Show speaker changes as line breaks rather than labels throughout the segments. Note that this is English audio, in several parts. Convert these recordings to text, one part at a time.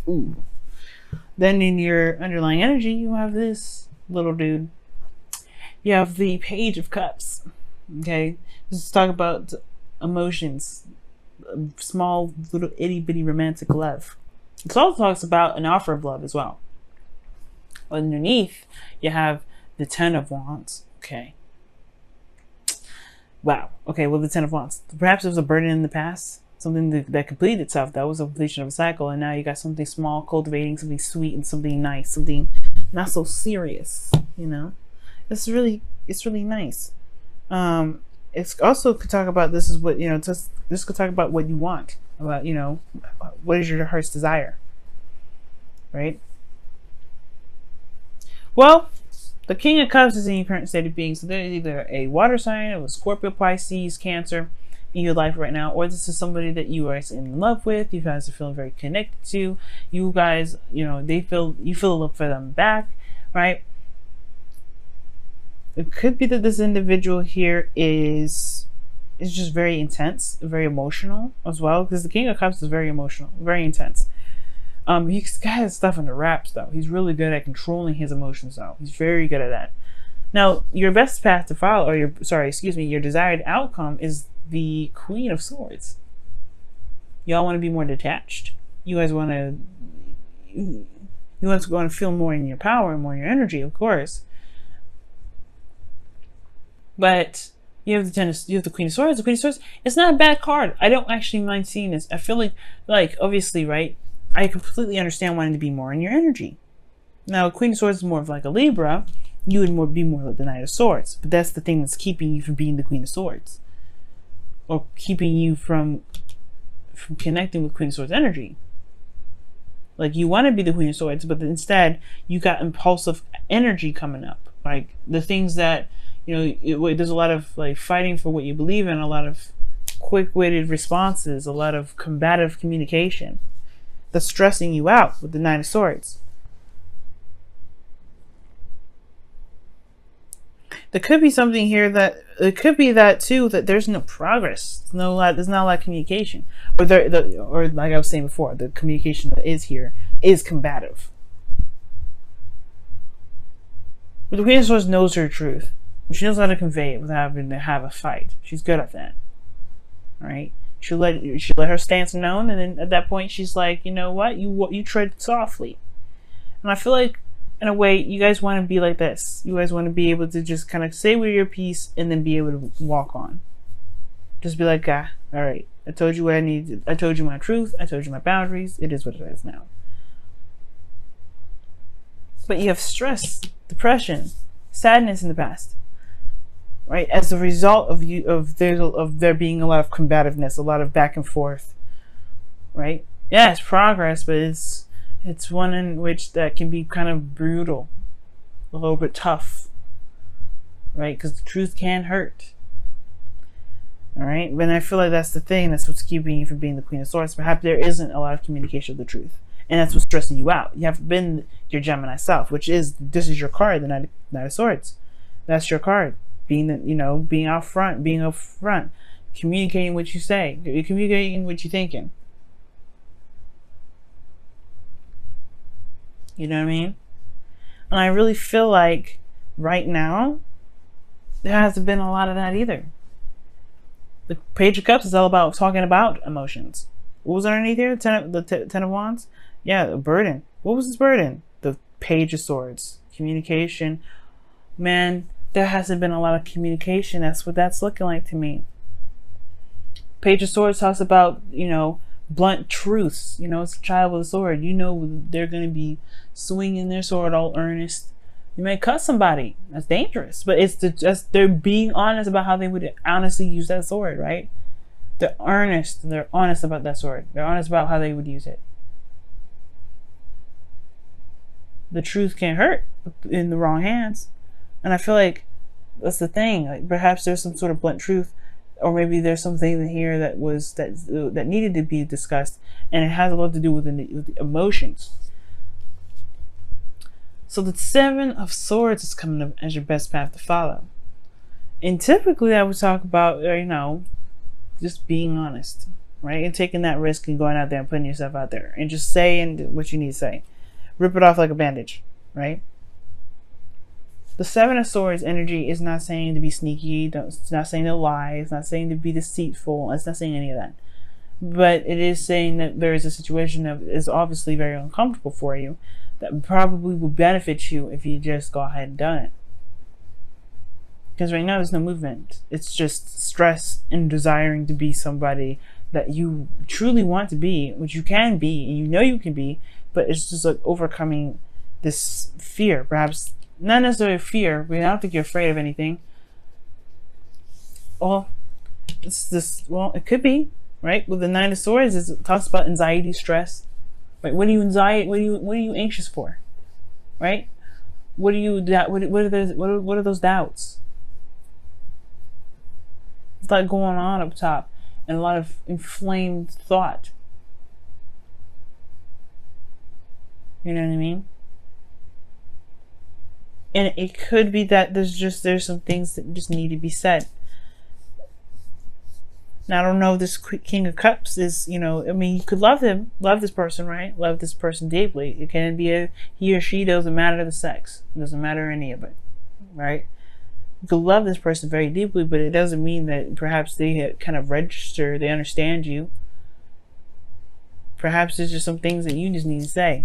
Ooh. Then in your underlying energy, you have this little dude. You have the Page of Cups. Okay, this is talk about emotions, small little itty bitty romantic love. It also talks about an offer of love as well. Underneath, you have the Ten of Wands. Okay. Wow. Okay, well, the Ten of Wands. Perhaps it was a burden in the past, something that completed itself. That was a completion of a cycle, and now you got something small, cultivating something sweet and something nice, something not so serious. You know, it's really nice. It's also could talk about this is what this could talk about what you want, about what is your heart's desire, right? Well, the King of Cups is in your current state of being, so there is either a water sign, or a Scorpio, Pisces, Cancer in your life right now, or this is somebody that you are in love with, you guys are feeling very connected to, you guys, you feel love for them back, right? It could be that this individual here is just very intense, very emotional as well, because the King of Cups is very emotional, very intense. He's got his stuff under wraps though. He's really good at controlling his emotions though. He's very good at that. Now, your best path to follow, or your desired outcome is the Queen of Swords. Y'all want to be more detached. You guys want to go and feel more in your power and more in your energy, of course. But you have the Queen of Swords. The Queen of Swords, it's not a bad card. I don't actually mind seeing this. I feel like obviously, right? I completely understand wanting to be more in your energy. Now, Queen of Swords is more of like a Libra. You would be more like the Knight of Swords. But that's the thing that's keeping you from being the Queen of Swords, or keeping you from connecting with Queen of Swords energy. Like, you want to be the Queen of Swords, but instead you got impulsive energy coming up. Like the things that there's a lot of like fighting for what you believe in, a lot of quick-witted responses, a lot of combative communication. That's stressing you out with the Nine of Swords. There could be something here that it could be that too, that there's no progress. There's not a lot of communication, or like I was saying before, the communication that is here is combative. But the Queen of Swords knows her truth. She knows how to convey it without having to have a fight. She's good at that. All right. She'll let her stance known, and then at that point she's like, you know what, you tread softly. And I feel like, in a way, you guys want to be like this. You guys want to be able to just kind of say with your piece and then be able to walk on. Just be like, all right, I told you what I needed. I told you my truth. I told you my boundaries. It is what it is now. But you have stress, depression, sadness in the past. Right, as a result of there being a lot of combativeness, a lot of back and forth, right? Yeah, it's progress, but it's one in which that can be kind of brutal, a little bit tough, right? Because the truth can hurt. All right, but I feel like that's the thing. That's what's keeping you from being the Queen of Swords. Perhaps there isn't a lot of communication of the truth, and that's what's stressing you out. You haven't been your Gemini self, this is your card, the Knight of Swords. That's your card. Being out front, being up front, communicating what you say, communicating what you're thinking. You know what I mean? And I really feel like right now there hasn't been a lot of that either. The Page of Cups is all about talking about emotions. What was underneath here? The Ten of Wands? Yeah, a burden. What was this burden? The Page of Swords. Communication. Man, there hasn't been a lot of communication. That's what that's looking like to me. Page of Swords talks about, blunt truths. It's a child with a sword. They're going to be swinging their sword all earnest. You may cut somebody. That's dangerous. But they're being honest about how they would honestly use that sword, right? They're earnest. They're honest about that sword. They're honest about how they would use it. The truth can hurt in the wrong hands. And I feel like that's the thing. Like, perhaps there's some sort of blunt truth, or maybe there's something here that needed to be discussed, and it has a lot to do with the emotions. So the Seven of Swords is coming up as your best path to follow. And typically I would talk about, just being honest, right? And taking that risk and going out there and putting yourself out there and just saying what you need to say. Rip it off like a bandage, right? The Seven of Swords energy is not saying to be sneaky. It's not saying to lie. It's not saying to be deceitful. It's not saying any of that. But it is saying that there is a situation that is obviously very uncomfortable for you that probably will benefit you if you just go ahead and done it. Because right now there's no movement. It's just stress and desiring to be somebody that you truly want to be, which you can be, and you know you can be, but it's just like overcoming this fear. Perhaps not necessarily fear, but I don't think you're afraid of anything. Well, it could be, right? With the Nine of Swords, it talks about anxiety, stress. Right? What are you anxious for? Right? What are those doubts? It's like going on up top and a lot of inflamed thought. You know what I mean? And it could be that there's some things that just need to be said. Now, I don't know if this King of Cups is, I mean, you could love this person, right? Love this person deeply. It can be he or she, doesn't matter the sex. It doesn't matter any of it, right? You could love this person very deeply, but it doesn't mean that perhaps they kind of register, they understand you. Perhaps there's just some things that you just need to say.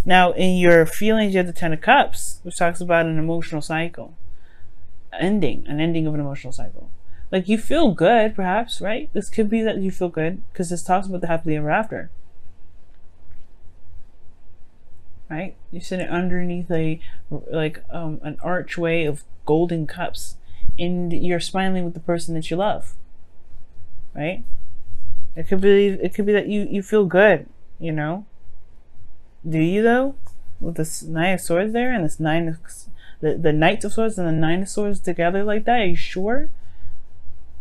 Now, in your feelings, you have the Ten of Cups, which talks about an emotional cycle. An ending of an emotional cycle. Like, you feel good, perhaps, right? This could be that you feel good, because this talks about the happily ever after. Right? You're sitting underneath an archway of golden cups, and you're smiling with the person that you love. Right? It could be that you feel good, Do you though? With this Nine of Swords there and this the Knight of Swords and the Nine of Swords together like that, are you sure?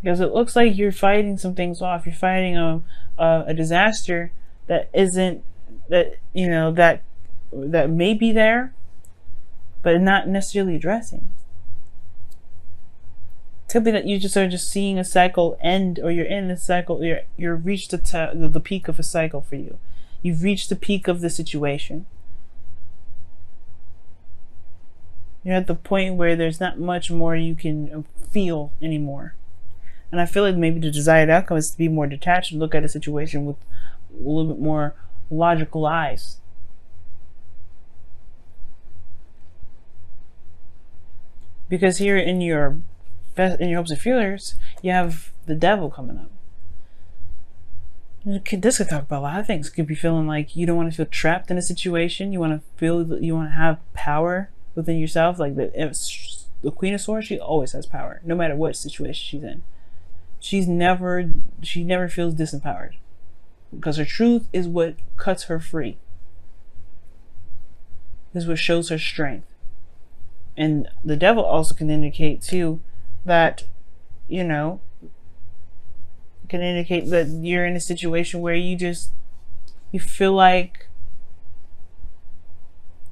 Because it looks like you're fighting some things off. You're fighting a disaster that isn't, that may be there, but not necessarily addressing. It could be that you just are just seeing a cycle end, or you're in a cycle. You're reached the peak of a cycle for you. You've reached the peak of the situation. You're at the point where there's not much more you can feel anymore. And I feel like maybe the desired outcome is to be more detached and look at a situation with a little bit more logical eyes. Because here in your hopes and feelers, you have the devil coming up. This could talk about a lot of things. It could be feeling like you don't want to feel trapped in a situation. You want to feel that you want to have power within yourself. Like the Queen of Swords, she always has power, no matter what situation she's in. She never feels disempowered, because her truth is what cuts her free. This is what shows her strength. And the devil also can indicate too that, can indicate that you're in a situation where you feel like,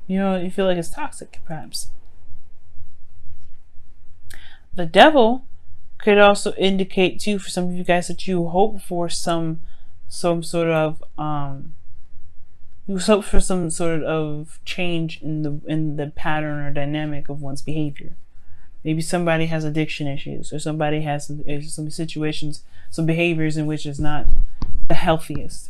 you feel like it's toxic, perhaps. The devil could also indicate too, for some of you guys, that you hope for some sort of change in the pattern or dynamic of one's behavior. Maybe somebody has addiction issues, or somebody has some situations, some behaviors in which is not the healthiest,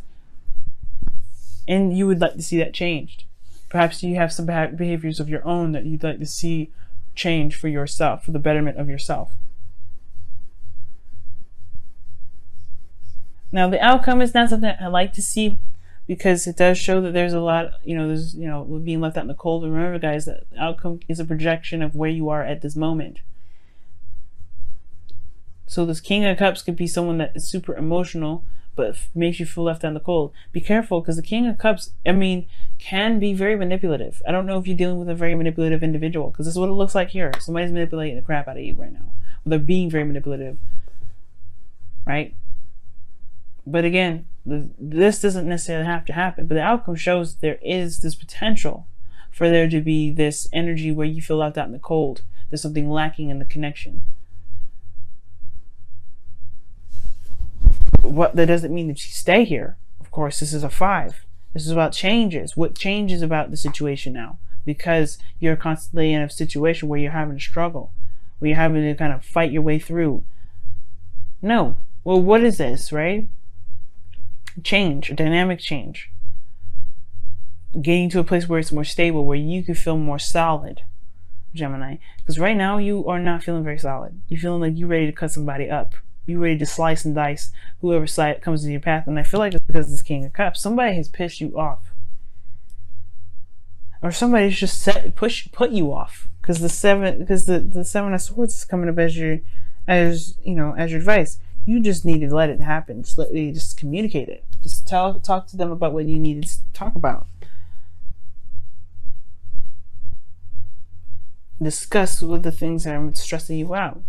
and you would like to see that changed. Perhaps you have some behaviors of your own that you'd like to see change for yourself, for the betterment of yourself. Now, the outcome is not something I like to see, because it does show that there's a lot, there's, being left out in the cold. Remember, guys, that the outcome is a projection of where you are at this moment. So this King of Cups could be someone that is super emotional, but makes you feel left out in the cold. Be careful, because the King of Cups, can be very manipulative. I don't know if you're dealing with a very manipulative individual, because this is what it looks like here. Somebody's manipulating the crap out of you right now. They're being very manipulative, right? But again, this doesn't necessarily have to happen, but the outcome shows there is this potential for there to be this energy where you feel left out in the cold. There's something lacking in the connection. what that doesn't mean that you stay here. Of course, this is a 5. This is about changes. What changes about the situation now? Because you're constantly in a situation where you're having to struggle, where you're having to kind of fight your way through. No. Well, what is this, right? Change, a dynamic change. Getting to a place where it's more stable, where you can feel more solid, Gemini. Because right now you are not feeling very solid. You're feeling like you're ready to cut somebody up. You're ready to slice and dice whoever side comes in your path. And I feel like it's because of this King of Cups. Somebody has pissed you off. Or somebody's just put you off. Because the Seven of Swords is coming up as your advice. You just need to let it happen. Just communicate it. Just talk to them about what you need to talk about. Discuss with the things that are stressing you out.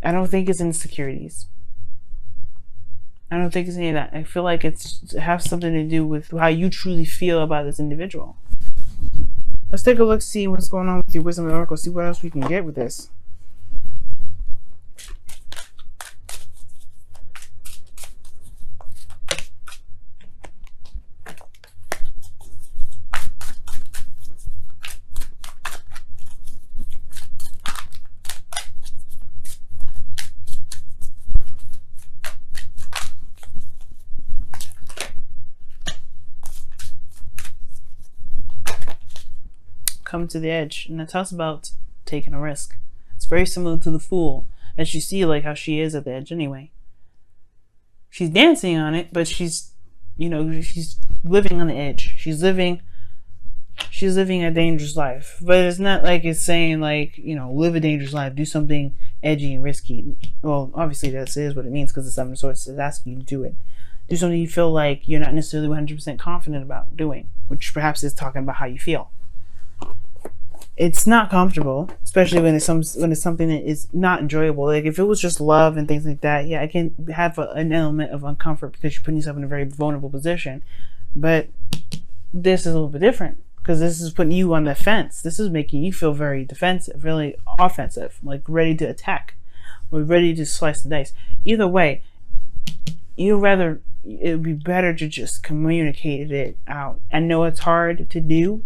I don't think it's insecurities. I don't think it's any of that. I feel like it has something to do with how you truly feel about this individual. Let's take a look, see what's going on with your Wisdom and Oracle, see what else we can get with this. Come to the edge, and that talks about taking a risk. It's very similar to the Fool, as you see, like how she is at the edge anyway. She's dancing on it, but she's living on the edge. She's living a dangerous life, but it's not like it's saying like, live a dangerous life, do something edgy and risky. Well, obviously that is what it means, because the Seven of Swords is asking you to do it. Do something you feel like you're not necessarily 100% confident about doing, which perhaps is talking about how you feel. It's not comfortable, especially when it's something that is not enjoyable. Like if it was just love and things like that, yeah, I can have an element of uncomfort because you're putting yourself in a very vulnerable position. But this is a little bit different, because this is putting you on the fence. This is making you feel very defensive, really offensive, like ready to attack, or ready to slice and dice. Either way, it would be better to just communicate it out. I know it's hard to do,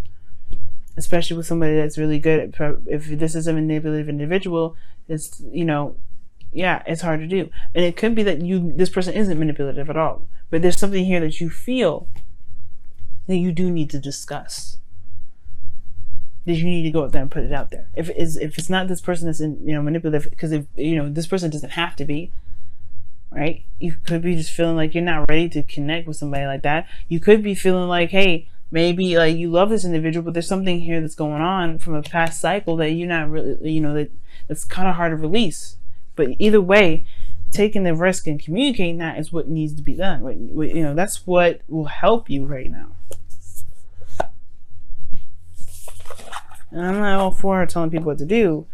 especially with somebody that's really good at, if this is a manipulative individual, it's, it's hard to do. And it could be that this person isn't manipulative at all, but there's something here that you feel that you do need to discuss, that you need to go out there and put it out there. If it's not this person that's manipulative, because if this person doesn't have to be, right? You could be just feeling like you're not ready to connect with somebody like that. You could be feeling like, hey, maybe like you love this individual, but there's something here that's going on from a past cycle that you're not really, that's kind of hard to release. But either way, taking the risk and communicating that is what needs to be done. That's what will help you right now. And I'm not all for telling people what to do,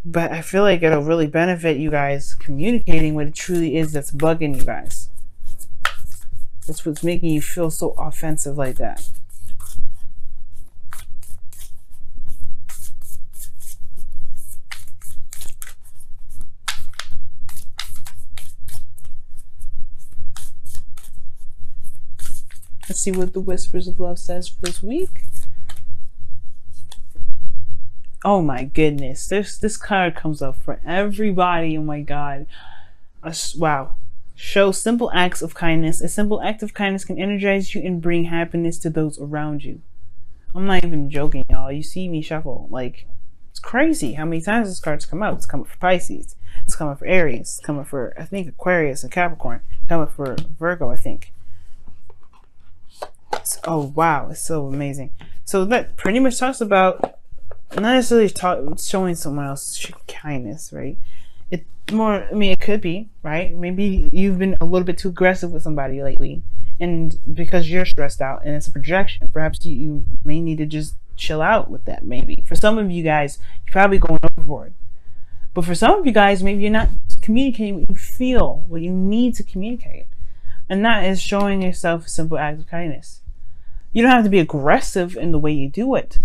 but I feel like it'll really benefit you guys communicating what it truly is that's bugging you guys. It's what's making you feel so offensive like that. Let's see what the Whispers of Love says for this week. Oh my goodness. This card comes up for everybody. Oh my God. Wow. Show simple acts of kindness. A simple act of kindness can energize you and bring happiness to those around you. I'm not even joking, y'all. You see me shuffle. Like, it's crazy how many times this card's come out. It's coming for Pisces. It's coming for Aries. It's coming for, I think, Aquarius and Capricorn. It's coming for Virgo, I think. Oh, wow. It's so amazing. So that pretty much talks about not necessarily showing someone else kindness, right? It more, it could be, right? Maybe you've been a little bit too aggressive with somebody lately, and because you're stressed out and it's a projection, perhaps you may need to just chill out with that. Maybe for some of you guys, you're probably going overboard, but for some of you guys, maybe you're not communicating what you feel, what you need to communicate, and that is showing yourself a simple act of kindness. You don't have to be aggressive in the way you do it.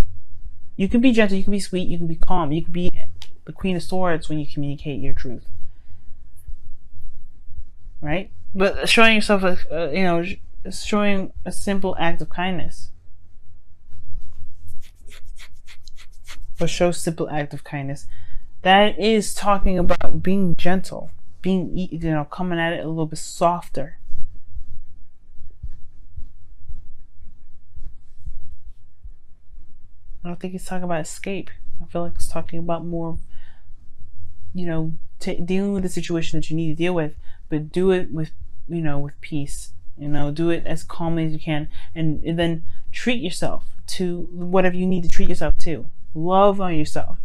You can be gentle, you can be sweet, you can be calm, you can be the Queen of Swords when you communicate your truth. right? But showing yourself showing a simple act of kindness, or show simple act of kindness, that is talking about being gentle, being, coming at it a little bit softer. I don't think he's talking about escape. I feel like it's talking about more, dealing with the situation that you need to deal with, but do it with, with peace. Do it as calmly as you can, and then treat yourself to whatever you need to treat yourself to. Love on yourself,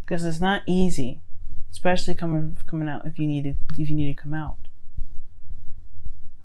because it's not easy, especially coming out if you need to come out.